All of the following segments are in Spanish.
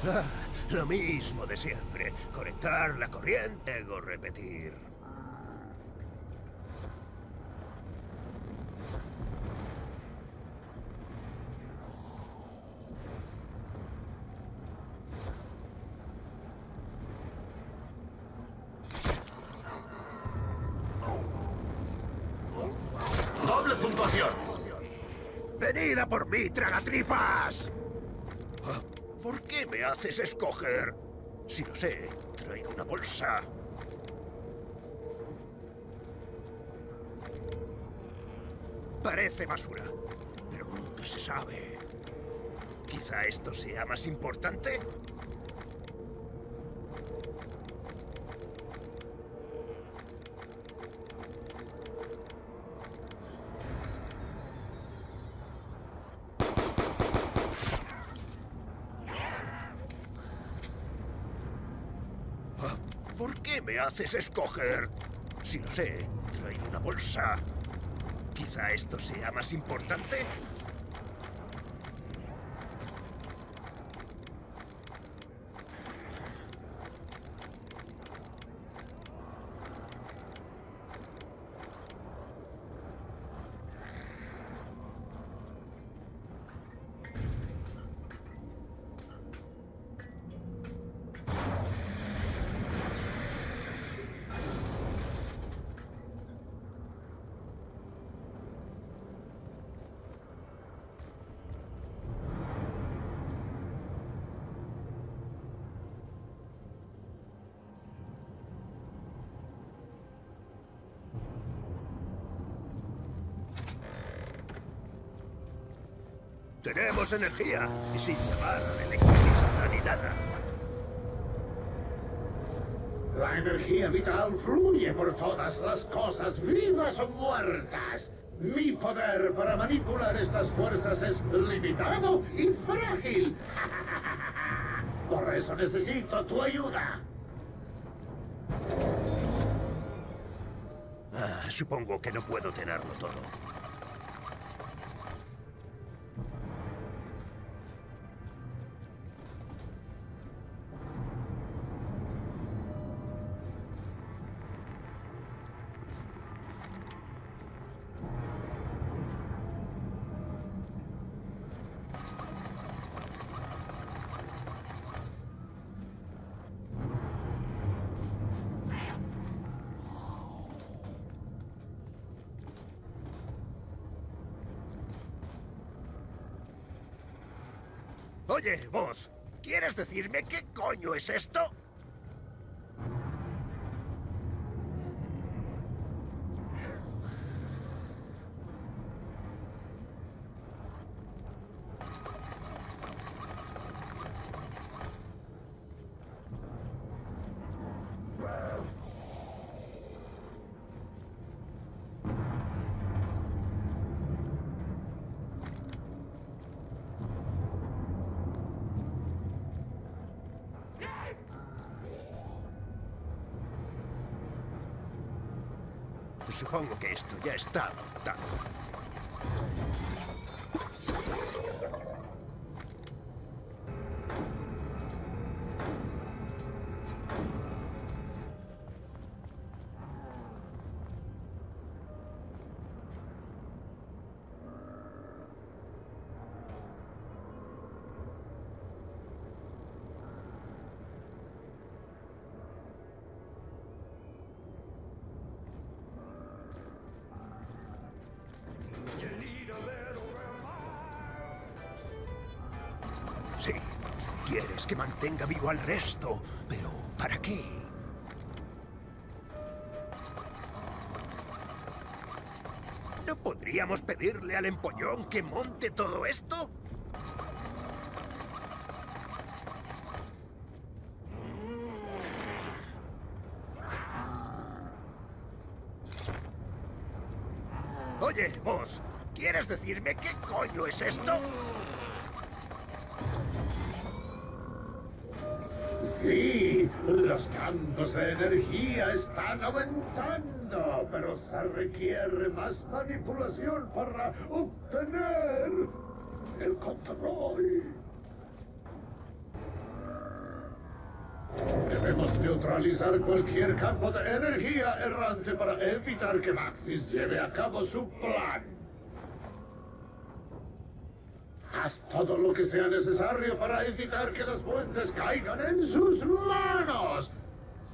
Ah, lo mismo de siempre. Conectar la corriente o repetir. ¡Doble puntuación! ¡Venid a por mí, tragatripas! Ah, ¿por qué me haces escoger? Si lo sé, traigo una bolsa. Parece basura, pero nunca se sabe. Quizá esto sea más importante. ¿Por qué me haces escoger? Si lo sé, traigo una bolsa. Quizá esto sea más importante. Tenemos energía y sin llamar al electricista ni nada. La energía vital fluye por todas las cosas, vivas o muertas. Mi poder para manipular estas fuerzas es limitado y frágil. Por eso necesito tu ayuda. Supongo que no puedo tenerlo todo. Oye, vos, ¿quieres decirme qué coño es esto? Supongo que esto ya está montado. Sí, quieres que mantenga vivo al resto, pero ¿para qué? ¿No podríamos pedirle al empollón que monte todo esto? Oye, vos, ¿quieres decirme qué coño es esto? Sí, los campos de energía están aumentando, pero se requiere más manipulación para obtener el control. Debemos neutralizar cualquier campo de energía errante para evitar que Maxis lleve a cabo su plan. Haz todo lo que sea necesario para evitar que las fuentes caigan en sus manos.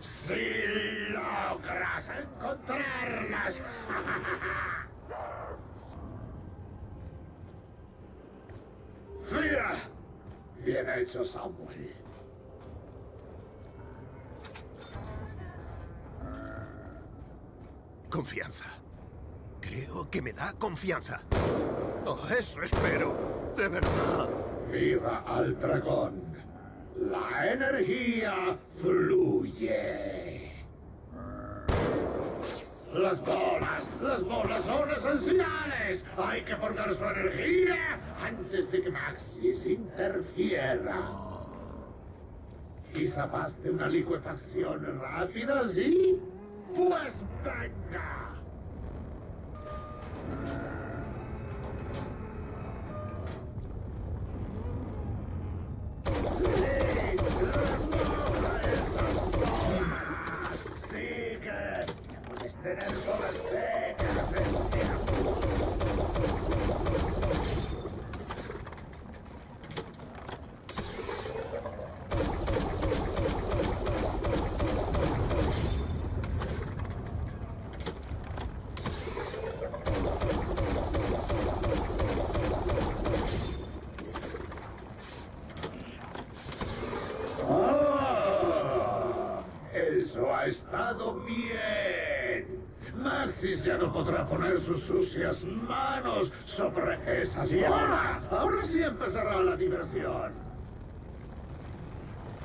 Si logras encontrarlas. ¡Fía! Bien hecho, Samuel. Confianza. Creo que me da confianza. Oh, eso espero. De verdad. Mira al dragón. La energía fluye. Las bolas son esenciales. Hay que purgar su energía antes de que Maxis interfiera. Quizá baste una licuefacción rápida, ¿sí? Pues venga. Tener toda el fe que la frente. Eso ha estado bien. Maxis ya no podrá poner sus sucias manos sobre esas bolas. Ahora sí empezará la diversión.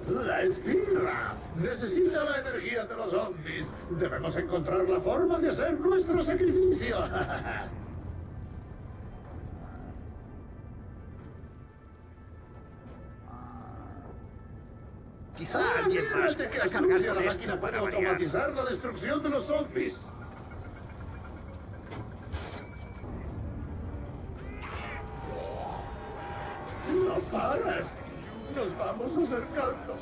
La espira necesita la energía de los zombies. Debemos encontrar la forma de hacer nuestro sacrificio. Quizá alguien más que pueda cargar la con máquina esto para para variar. automatizar la destrucción de los zombies. ¡No pares! ¡Nos vamos acercando!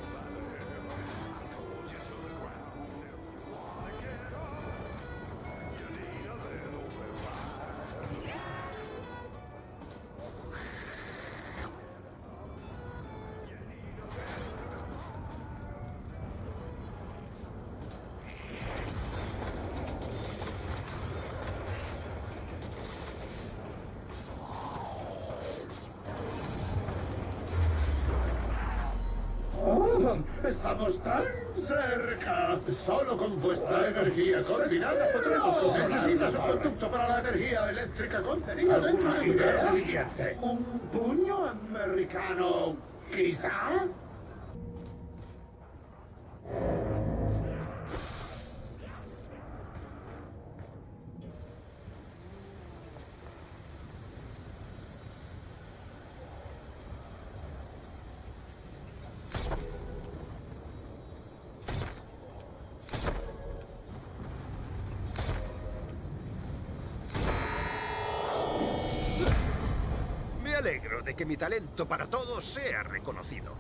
¡Estamos tan cerca! Solo con vuestra energía coordinada podremos controlar. Necesitas un conducto para la energía eléctrica contenida dentro de idea brillante. ¿Un puño americano, quizá? Me alegro de que mi talento para todo sea reconocido.